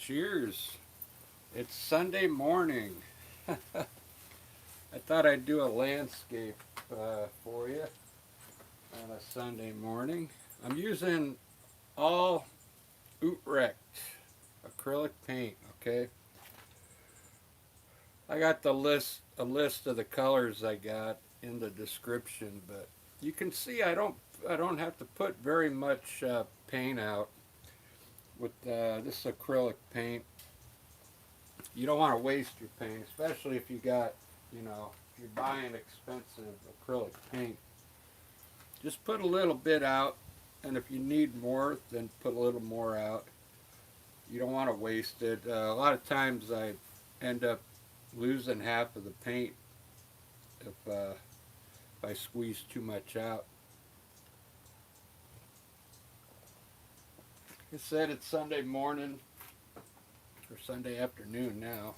Cheers. It's Sunday morning. I thought I'd do a landscape for you on a Sunday morning. I'm using all Utrecht acrylic paint, okay? I got a list of the colors I got in the description, but you can see I don't have to put very much paint out with this acrylic paint. You don't want to waste your paint, especially if you got, if you're buying expensive acrylic paint. Just put a little bit out, and if you need more, then put a little more out. You don't want to waste it. A lot of times I end up losing half of the paint if I squeeze too much out. Like I said, it's Sunday morning, or Sunday afternoon now,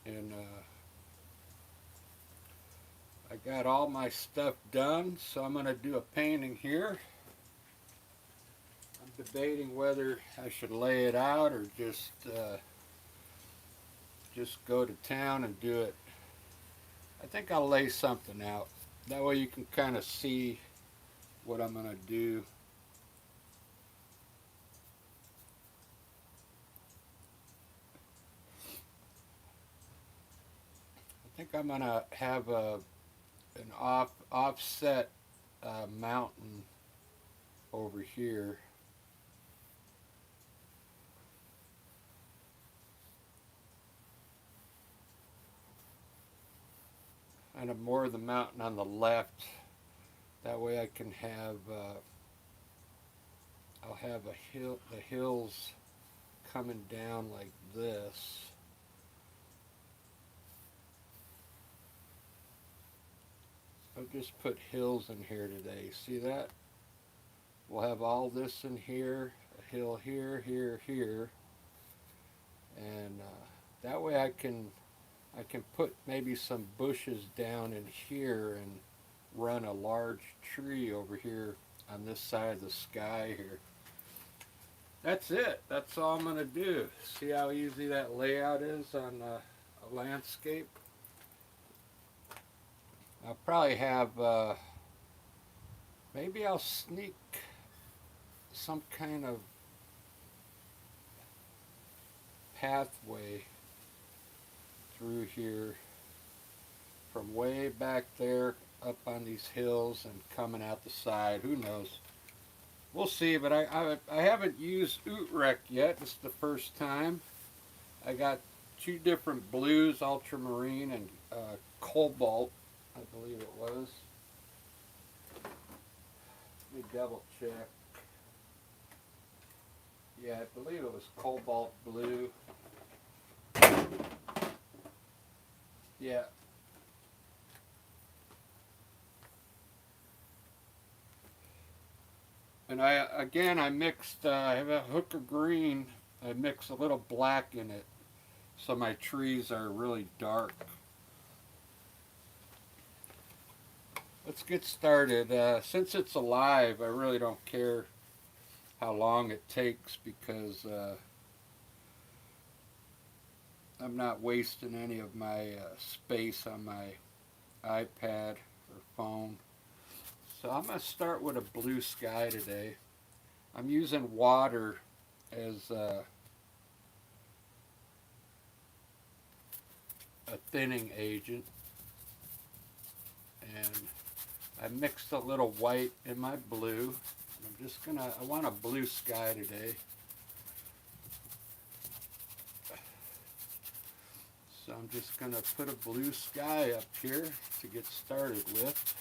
and I got all my stuff done, so I'm going to do a painting here. I'm debating whether I should lay it out or just go to town and do it. I think I'll lay something out. That way you can kind of see what I'm going to do. I think I'm going to have an offset mountain over here. Kind of more of the mountain on the left. That way I can have I'll have the hills coming down like this. I'll just put hills in here today. See that? We'll have all this in here, a hill here, here, here, and that way I can put maybe some bushes down in here and run a large tree over here on this side of the sky here. That's it. That's all I'm going to do. See how easy that layout is on a landscape? I'll probably have, maybe I'll sneak some kind of pathway through here from way back there up on these hills and coming out the side. Who knows? We'll see, but I haven't used Utrecht yet. This is the first time. I got two different blues, ultramarine and cobalt, I believe it was. Let me double check. Yeah, I believe it was cobalt blue. Yeah. And I mixed, I have a hooker green. I mixed a little black in it, so my trees are really dark. Let's get started. Since it's alive, I really don't care how long it takes because I'm not wasting any of my space on my iPad or phone. So I'm going to start with a blue sky today. I'm using water as a thinning agent. And I mixed a little white in my blue. I'm just going to, I want a blue sky today. So I'm just going to put a blue sky up here to get started with.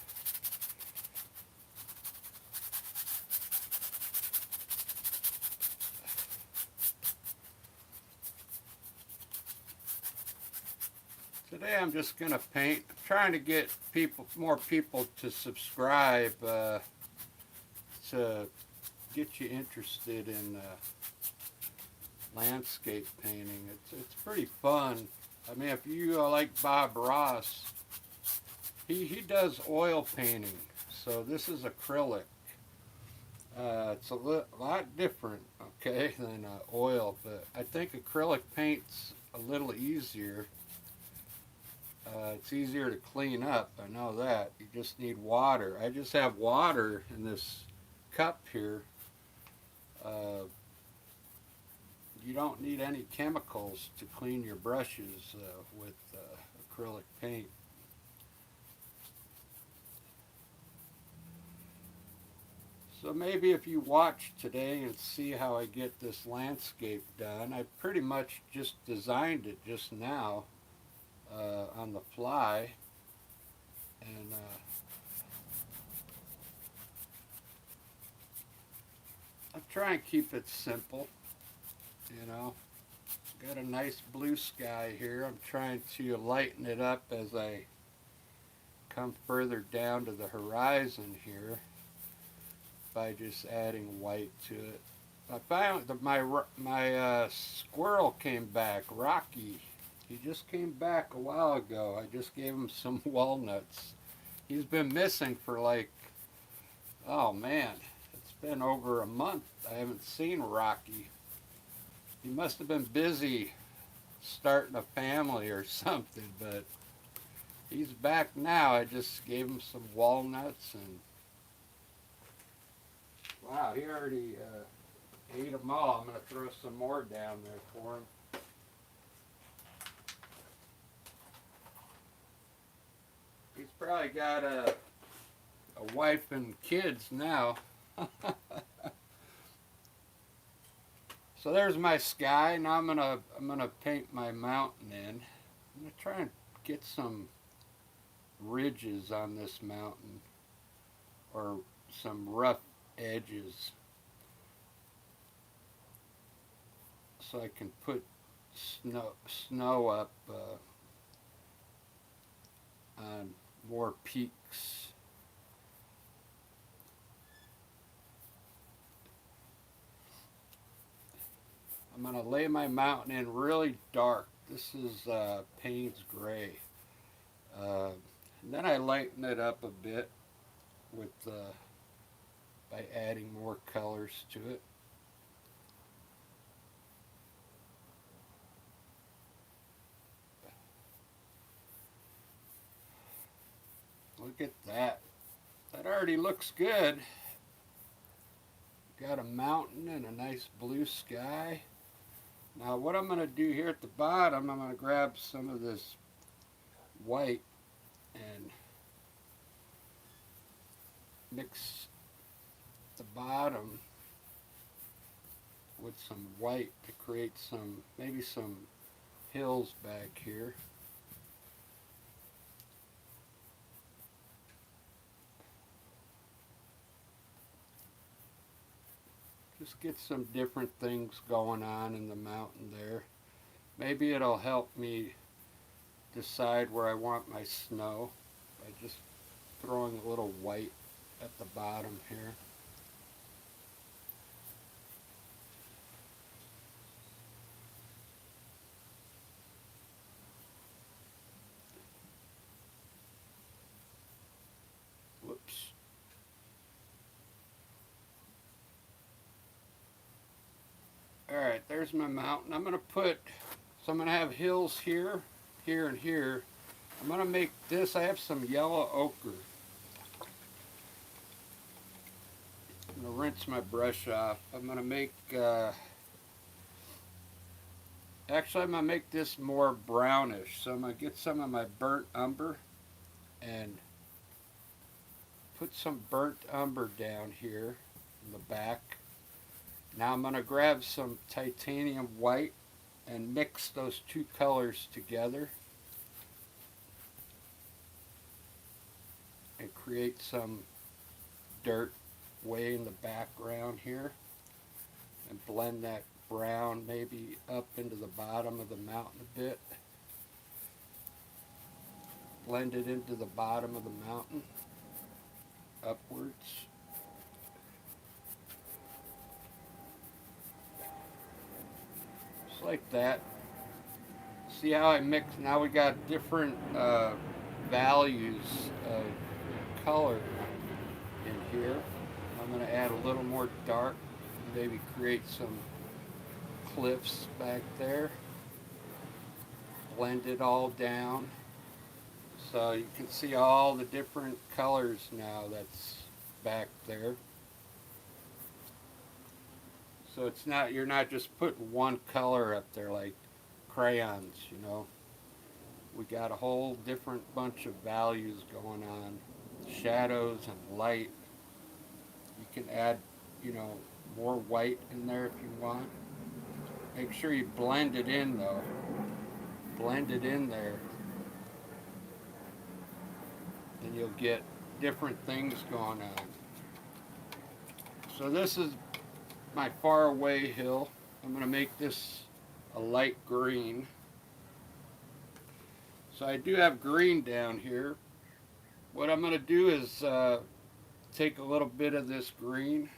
Today I'm just going to paint. I'm trying to get more people to subscribe to get you interested in landscape painting. It's pretty fun. I mean, if you like Bob Ross, he does oil painting. So this is acrylic. It's a lot different, okay, than oil, but I think acrylic paint's a little easier. It's easier to clean up, I know that. You just need water. I just have water in this cup here. Uh, you don't need any chemicals to clean your brushes with acrylic paint. So maybe if you watch today and see how I get this landscape done, I pretty much just designed it just now on the fly, and I try and keep it simple, you know. Got a nice blue sky here. I'm trying to lighten it up as I come further down to the horizon here by just adding white to it. I found that my squirrel came back, Rocky. He just came back a while ago. I just gave him some walnuts. He's been missing for like, oh man, it's been over a month. I haven't seen Rocky. He must have been busy starting a family or something, but he's back now. I just gave him some walnuts, and wow, he already ate them all. I'm going to throw some more down there for him. He's probably got a wife and kids now. So there's my sky. Now I'm gonna paint my mountain in. I'm gonna try and get some ridges on this mountain, or some rough edges, so I can put snow up on more peaks. I'm going to lay my mountain in really dark. This is Paynes gray. And then I lighten it up a bit with by adding more colors to it. Look at that. That already looks good. Got a mountain and a nice blue sky. Now what I'm going to do here at the bottom, I'm going to grab some of this white and mix the bottom with some white to create some, maybe some hills back here. Just get some different things going on in the mountain there. Maybe it'll help me decide where I want my snow by just throwing a little white at the bottom here. Whoops. Alright, there's my mountain. I'm going to put, so I'm going to have hills here, here, and here. I'm going to make this, I have some yellow ochre. I'm going to rinse my brush off. I'm going to make, actually I'm going to make this more brownish. So I'm going to get some of my burnt umber and put some burnt umber down here in the back. Now I'm going to grab some titanium white and mix those two colors together and create some dirt way in the background here, and blend that brown maybe up into the bottom of the mountain a bit. Blend it into the bottom of the mountain upwards. Just like that. See how I mix? Now we got different values of color in here. I'm I'm going to add a little more dark, maybe create some cliffs back there. Blend it all down. So you can see all the different colors now that's back there. So it's not, you're not just putting one color up there like crayons, you know. We got a whole different bunch of values going on. Shadows and light. You can add, you know, more white in there if you want. Make sure you blend it in though. Blend it in there. And you'll get different things going on. So this is my far away hill. I'm going to make this a light green. So I do have green down here. What I'm going to do is take a little bit of this green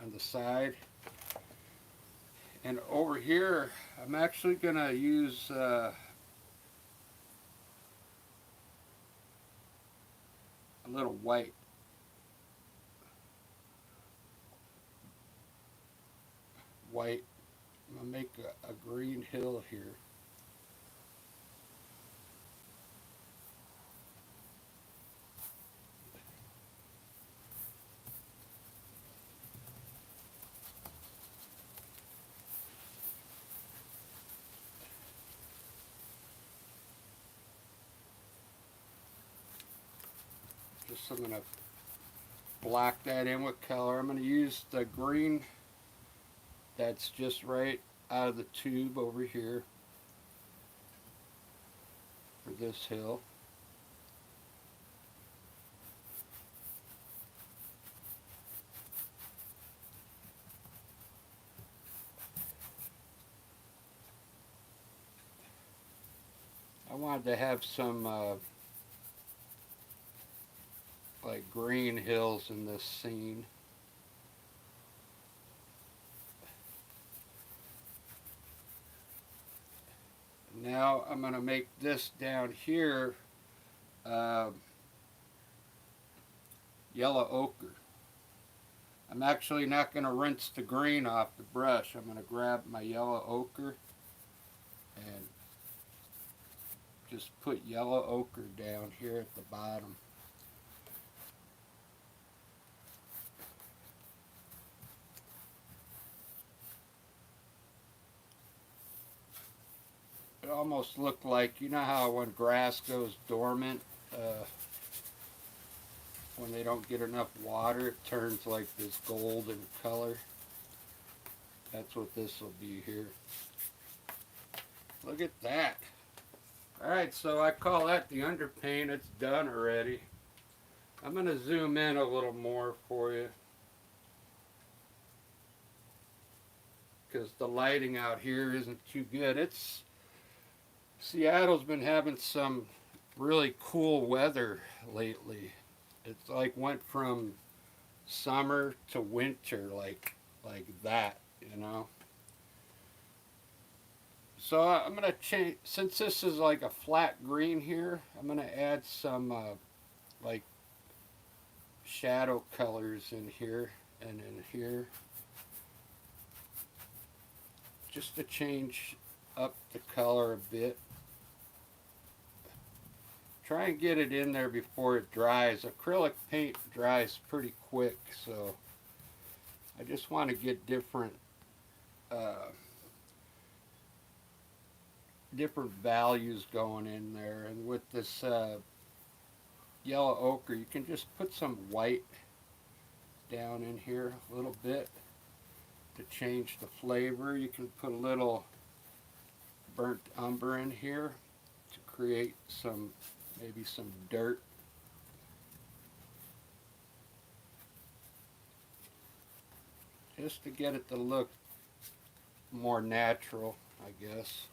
on the side. And over here, I'm actually going to use a little white. White. I'm going to make a green hill here. Just I'm going to block that in with color. I'm going to use the green that's just right out of the tube over here for this hill. I wanted to have some like green hills in this scene. Now I'm going to make this down here yellow ochre. I'm actually not going to rinse the green off the brush. I'm going to grab my yellow ochre and just put yellow ochre down here at the bottom. It almost looked like, you know how when grass goes dormant, when they don't get enough water, it turns like this golden color. That's what this will be here. Look at that. Alright, so I call that the underpaint. It's done already. I'm going to zoom in a little more for you, because the lighting out here isn't too good. Seattle's been having some really cool weather lately. It's like went from summer to winter like that, you know. So I'm going to change, since this is like a flat green here, I'm going to add some like shadow colors in here and in here, just to change up the color a bit. Try and get it in there before it dries. Acrylic paint dries pretty quick, so I just want to get different different values going in there. And with this yellow ochre, you can just put some white down in here a little bit to change the flavor. You can put a little burnt umber in here to create some, maybe some dirt. Just to get it to look more natural, I guess.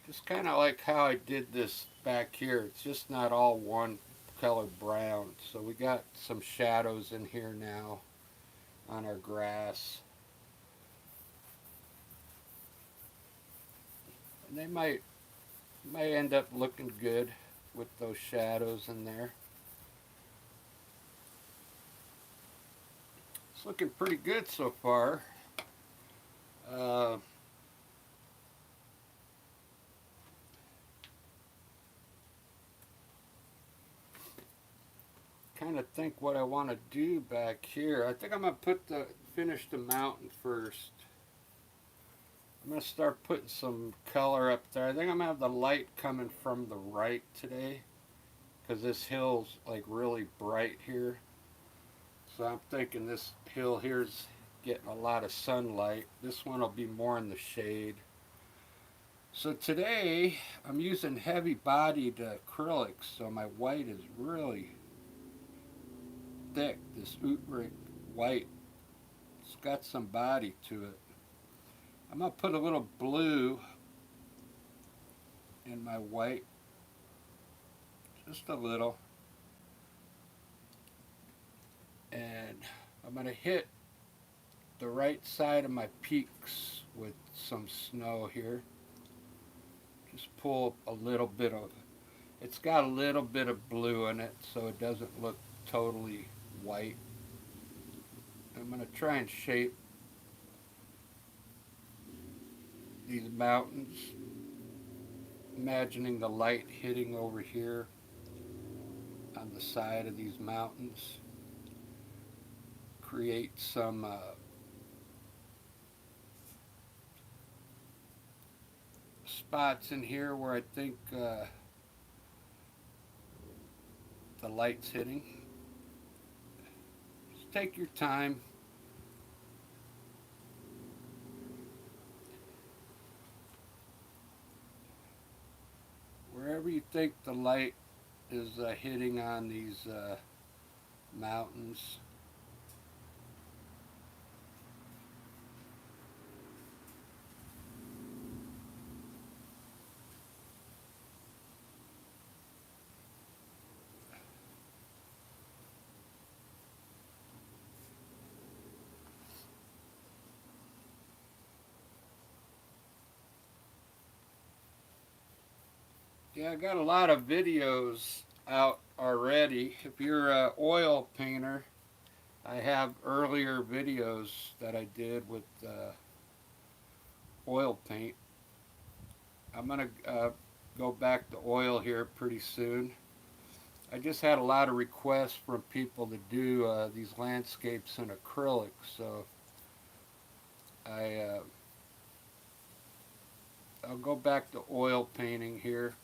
Just kind of like how I did this back here. It's just not all one color brown. So we got some shadows in here now on our grass. And they might end up looking good with those shadows in there. It's looking pretty good so far. Uh, kind of think what I want to do back here. I think I'm gonna finish the mountain first. I'm gonna start putting some color up there. I think I'm gonna have the light coming from the right today because this hill's like really bright here. So I'm thinking this hill here's getting a lot of sunlight. This one will be more in the shade. So today I'm using heavy bodied acrylics, so my white is really thick. This Utrecht white, it's got some body to it. I'm gonna put a little blue in my white, just a little, and I'm gonna hit the right side of my peaks with some snow here. Just pull a little bit of, it's got a little bit of blue in it so it doesn't look totally white. I'm gonna try and shape these mountains, imagining the light hitting over here on the side of these mountains. Create some spots in here where I think the light's hitting. Just take your time. Wherever you think the light is hitting on these mountains. Yeah, I got a lot of videos out already. If you're an oil painter, I have earlier videos that I did with oil paint. I'm going to go back to oil here pretty soon. I just had a lot of requests from people to do these landscapes in acrylic, so I'll go back to oil painting here.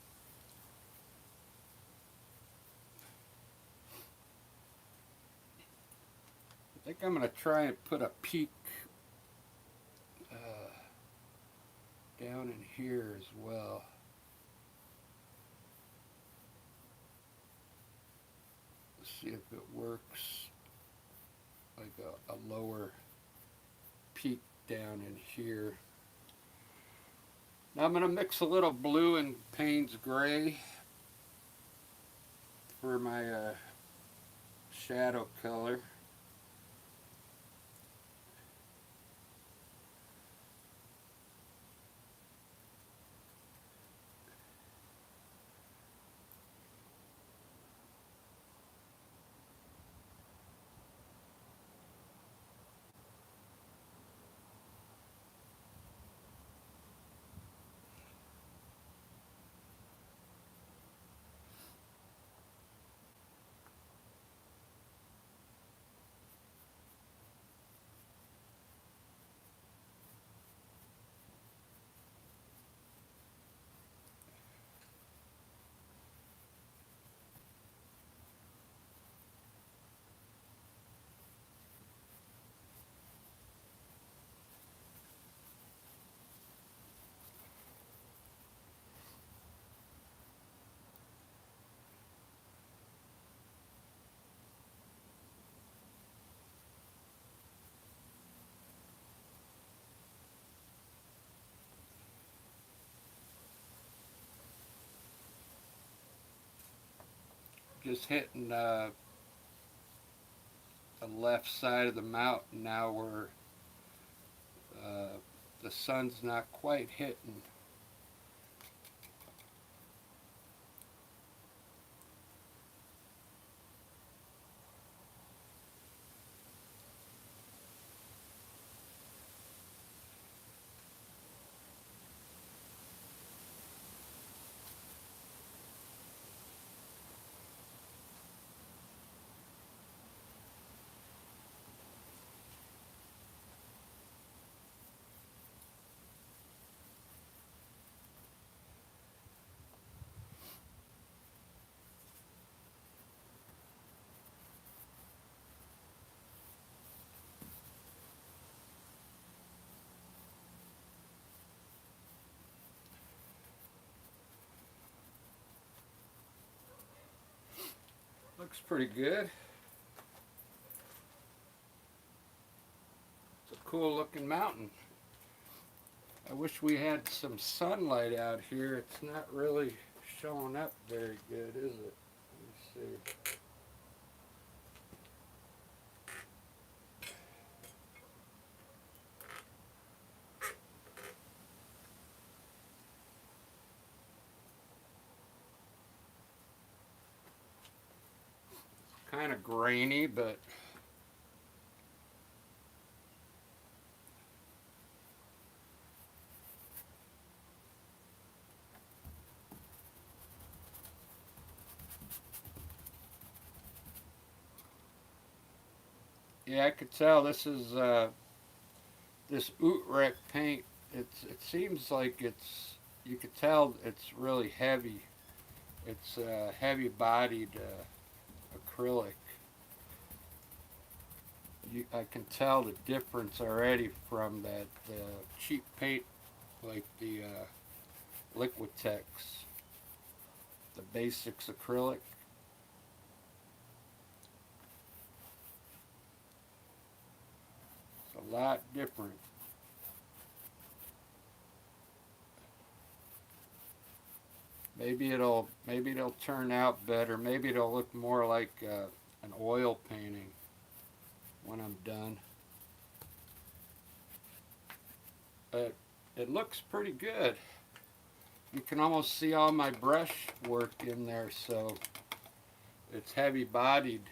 I think I'm going to try and put a peak down in here as well. Let's see if it works. Like a lower peak down in here. Now I'm going to mix a little blue and Paynes gray for my shadow color. Just hitting the left side of the mountain now where the sun's not quite hitting. Looks pretty good. It's a cool looking mountain. I wish we had some sunlight out here. It's not really showing up very good, is it? Let me see. Kind of grainy, but yeah, I could tell this is this Utrecht paint. It seems like you could tell it's really heavy. It's heavy bodied acrylic. I can tell the difference already from that cheap paint like the Liquitex, the Basics acrylic. It's a lot different. Maybe it'll turn out better. Maybe it'll look more like an oil painting when I'm done. But it looks pretty good. You can almost see all my brush work in there, so it's heavy bodied.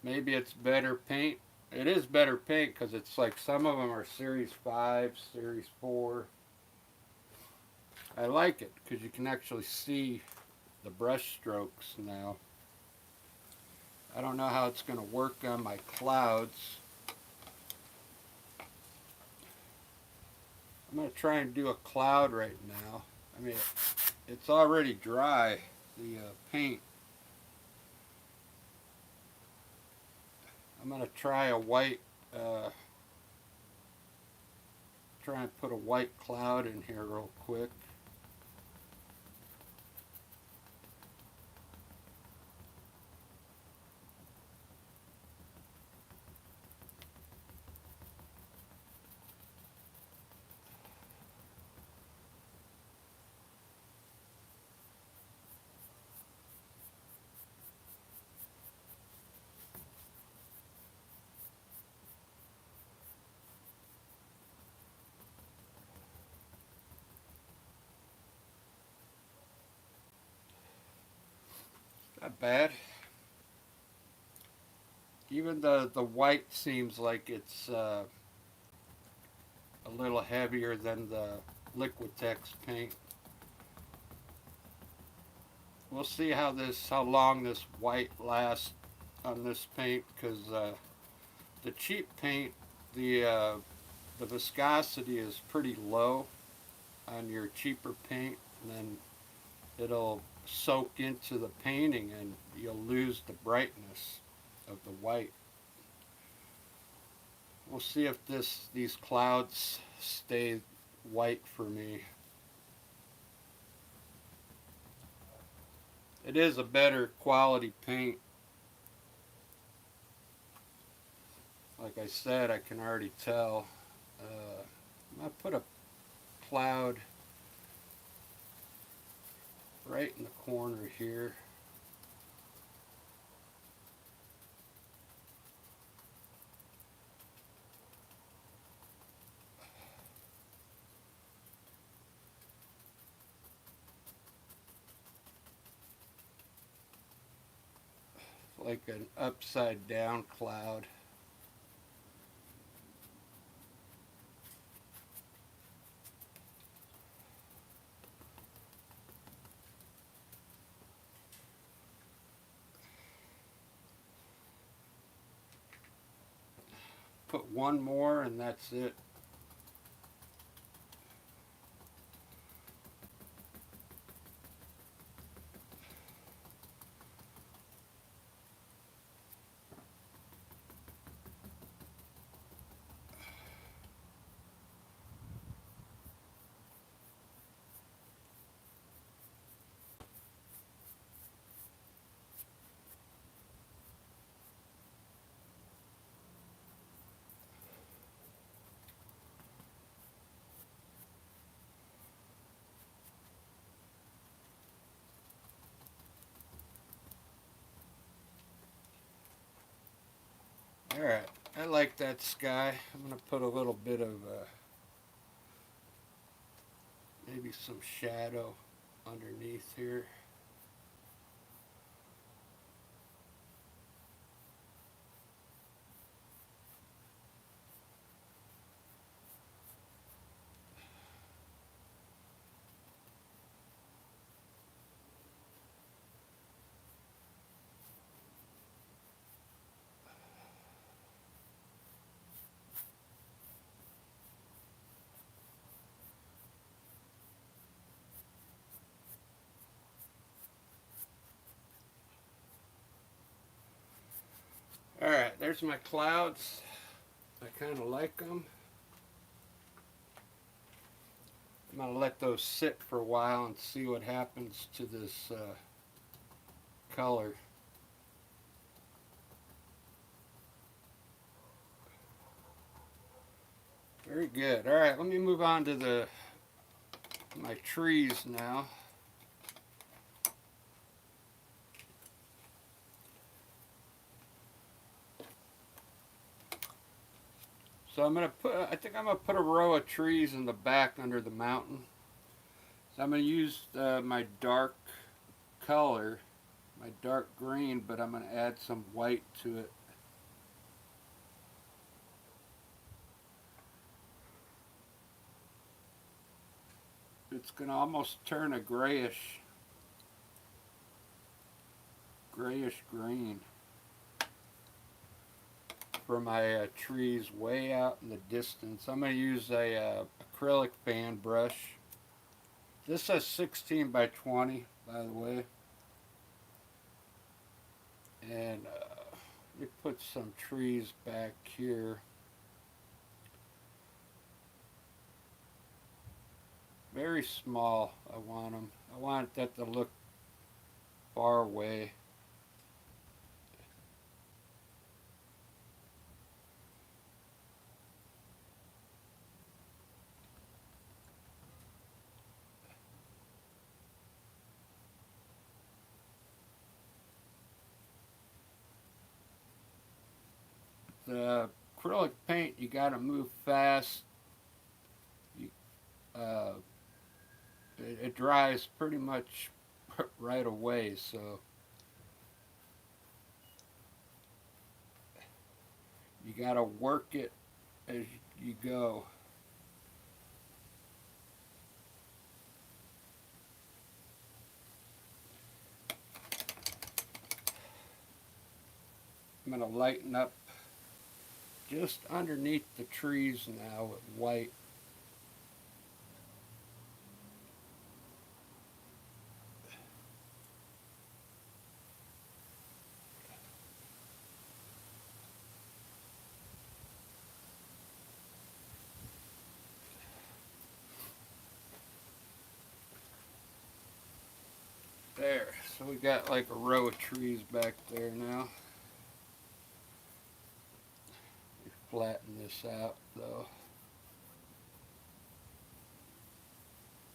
Maybe it's better paint. It is better paint because it's like some of them are Series 5, Series 4. I like it because you can actually see the brush strokes now. I don't know how it's going to work on my clouds. I'm going to try and do a cloud right now. I mean, it's already dry, the paint. I'm going to try a white, try and put a white cloud in here real quick. Not bad. Even the white seems like it's a little heavier than the Liquitex paint. We'll see how long this white lasts on this paint, because the cheap paint, the viscosity is pretty low on your cheaper paint, and then it'll soak into the painting and you'll lose the brightness of the white. We'll see if these clouds stay white for me. It is a better quality paint. Like I said, I can already tell. I put a cloud right in the corner here. Like an upside down cloud. Put one more and that's it. Alright, I like that sky. I'm going to put a little bit of maybe some shadow underneath here. Alright, there's my clouds. I kind of like them. I'm going to let those sit for a while and see what happens to this color. Very good. Alright, let me move on to my trees now. So I think I'm going to put a row of trees in the back under the mountain. So I'm going to use my dark color, my dark green, but I'm going to add some white to it. It's going to almost turn a grayish green for my trees way out in the distance. I'm going to use a acrylic fan brush. This is 16 by 20, by the way. And let me put some trees back here. Very small, I want them. I want that to look far away. The acrylic paint, you got to move fast. Uh, it dries pretty much right away, so you got to work it as you go. I'm going to lighten up just underneath the trees now with white. There, so we got like a row of trees back there now. Flatten this out though.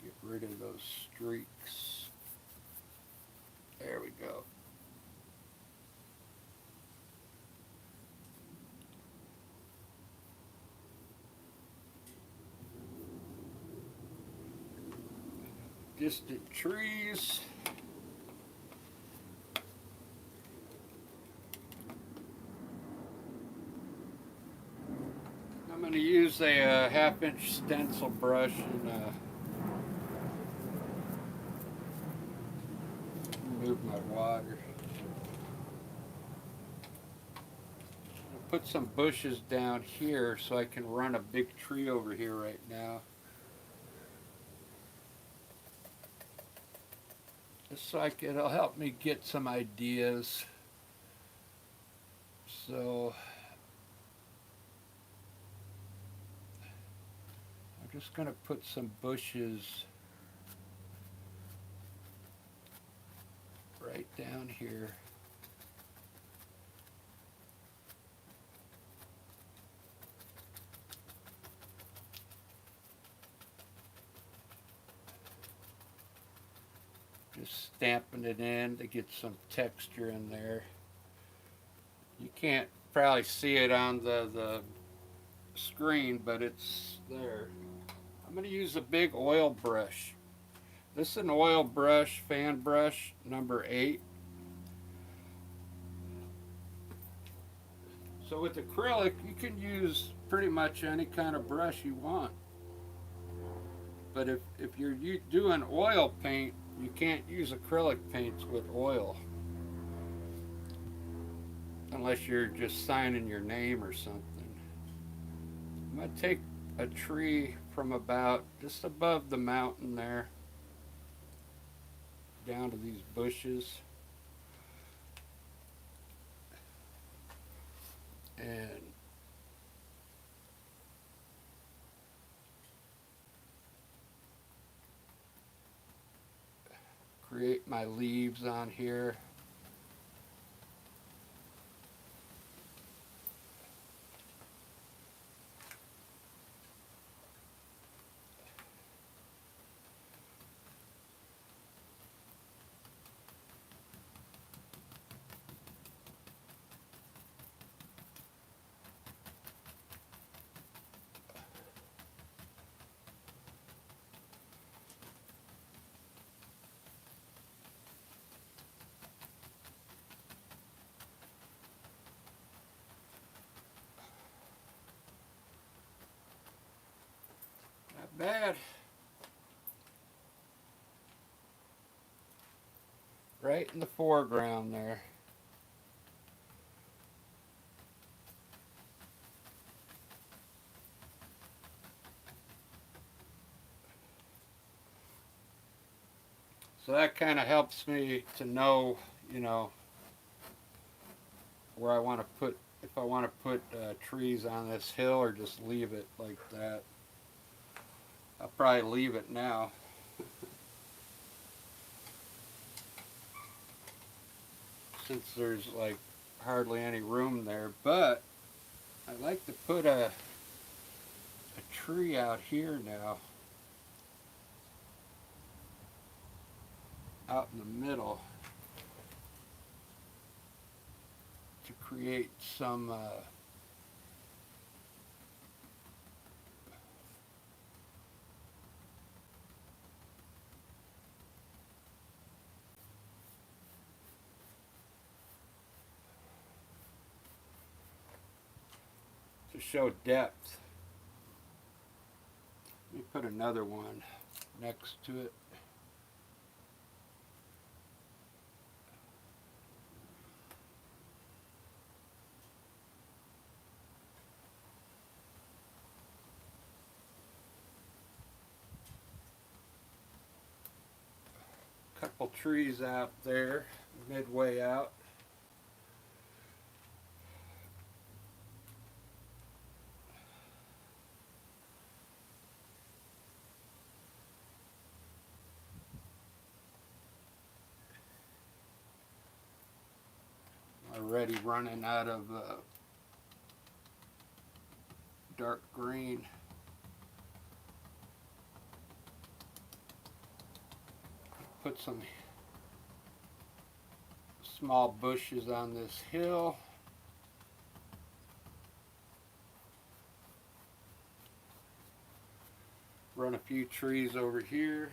Get rid of those streaks. There we go. Distant trees. I'm going to use a half-inch stencil brush and remove my water. I'll put some bushes down here so I can run a big tree over here right now. Just so it'll help me get some ideas. So I'm just going to put some bushes right down here. Just stamping it in to get some texture in there. You can't probably see it on the screen, but it's there. I'm going to use a big oil brush. This is an oil brush, fan brush, number 8. So with acrylic, you can use pretty much any kind of brush you want. But if you're doing oil paint, you can't use acrylic paints with oil. Unless you're just signing your name or something. I'm going to take a tree from about just above the mountain there down to these bushes and create my leaves on here. Not bad. Right in the foreground there. So that kind of helps me to know, you know, where I want to put, if I want to put trees on this hill or just leave it like that. I'll probably leave it now. Since there's like hardly any room there, but I'd like to put a tree out here now, out in the middle, to create some to show depth. Let me put another one next to it. Couple trees out there, midway out. Already running out of dark green. Put some small bushes on this hill. Run a few trees over here.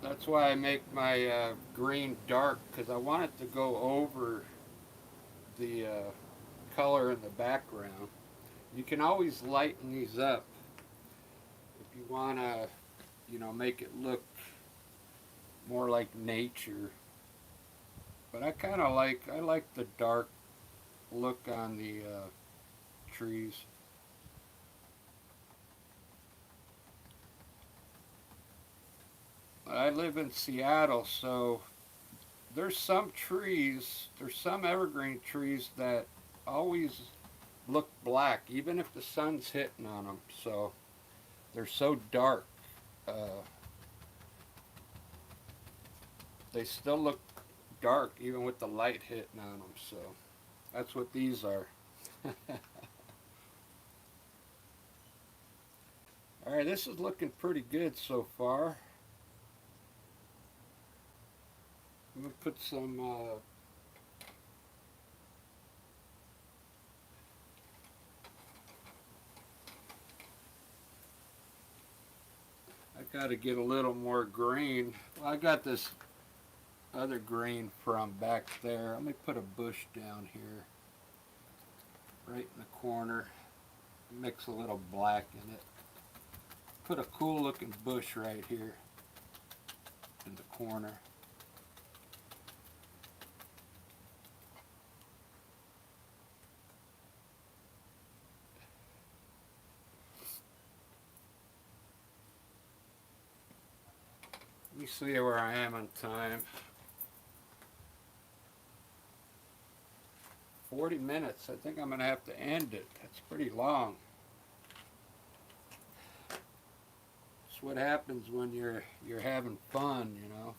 That's why I make my green dark, because I want it to go over the color in the background. You can always lighten these up if you want to, you know, make it look more like nature. But I like the dark look on the trees. I live in Seattle, so there's some evergreen trees that always look black, even if the sun's hitting on them. So they're so dark. Uh, they still look dark even with the light hitting on them. So that's what these are. All right, this is looking pretty good so far. I'm gonna put some. I got to get a little more green. Well, I got this other green from back there. Let me put a bush down here, right in the corner. Mix a little black in it. Put a cool looking bush right here in the corner. Let me see where I am on time. 40 minutes. I think I'm going to have to end it. That's pretty long. It's what happens when you're having fun, you know.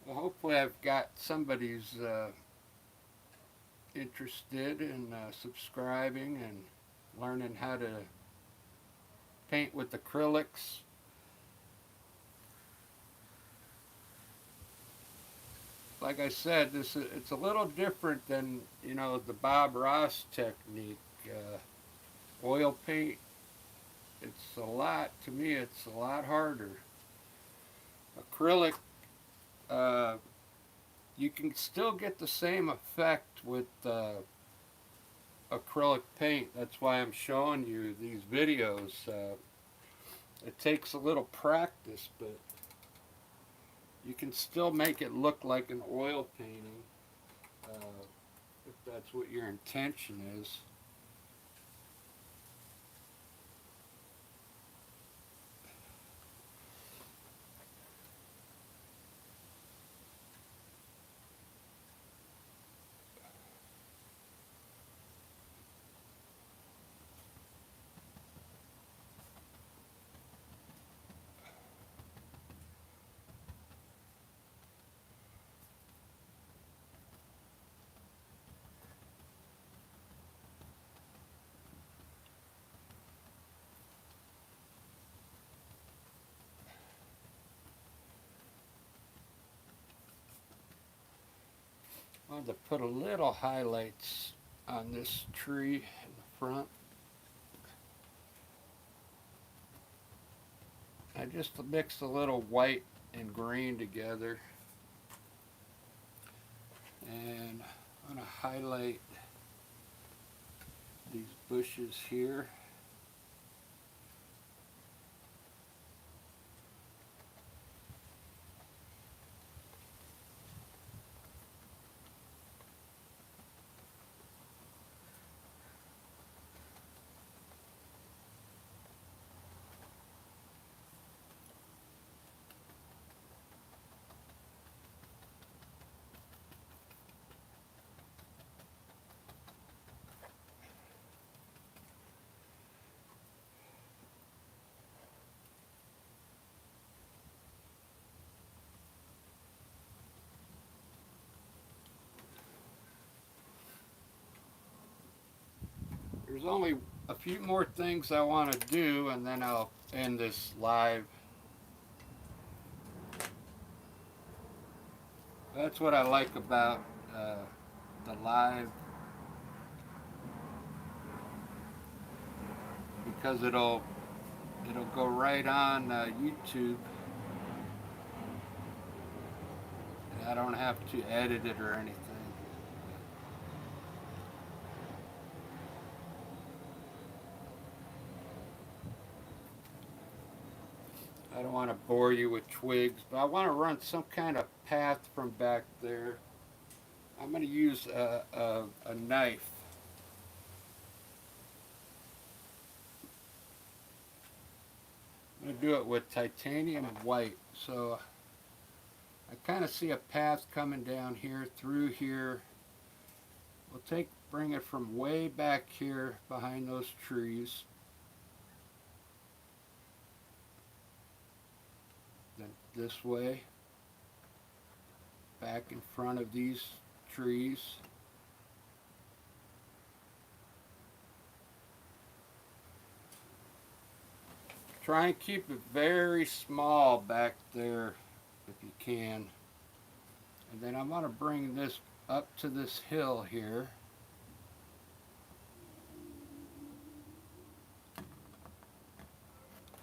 Well, hopefully I've got somebody's interested in subscribing and learning how to paint with acrylics. Like I said, it's a little different than the Bob Ross technique. Oil paint. It's a lot to me. It's a lot harder. Acrylic. Uh, you can still get the same effect with acrylic paint. That's why I'm showing you these videos. It takes a little practice, but you can still make it look like an oil painting if that's what your intention is. I wanted to put a little highlights on this tree in the front. I just mixed a little white and green together, and I'm going to highlight these bushes here. There's only a few more things I want to do, and then I'll end this live. That's what I like about the live. because it'll go right on YouTube, and I don't have to edit it or anything. I don't want to bore you with twigs, but I want to run some kind of path from back there. I'm going to use a knife. I'm going to do it with titanium white. So I kind of see a path coming down here, through here. We'll bring it from way back here behind those trees. Then this way, back in front of these trees. Try and keep it very small back there if you can. And then I'm going to bring this up to this hill here.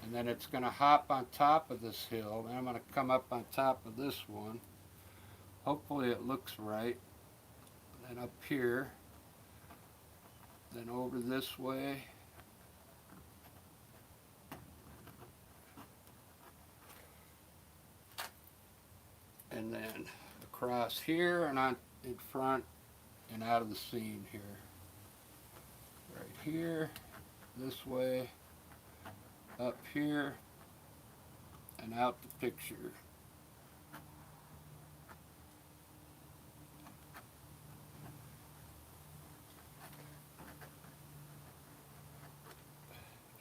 And then it's going to hop on top of this hill. Then I'm going to come up on top of this one. Hopefully it looks right. Then up here. Then over this way. And then across here and on in front and out of the scene here. Right here, this way, up here, and out the picture.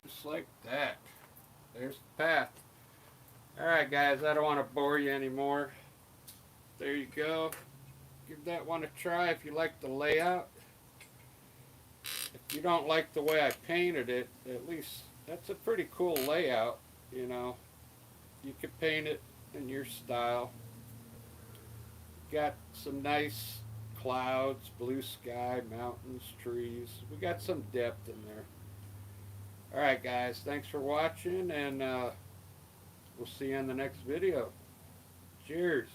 Just like that. There's the path. Alright guys, I don't want to bore you anymore. There you go. Give that one a try if you like the layout. If you don't like the way I painted it, at least that's a pretty cool layout, you know. You could paint it in your style. Got some nice clouds, blue sky, mountains, trees. We got some depth in there. Alright guys, thanks for watching, and we'll see you in the next video. Cheers.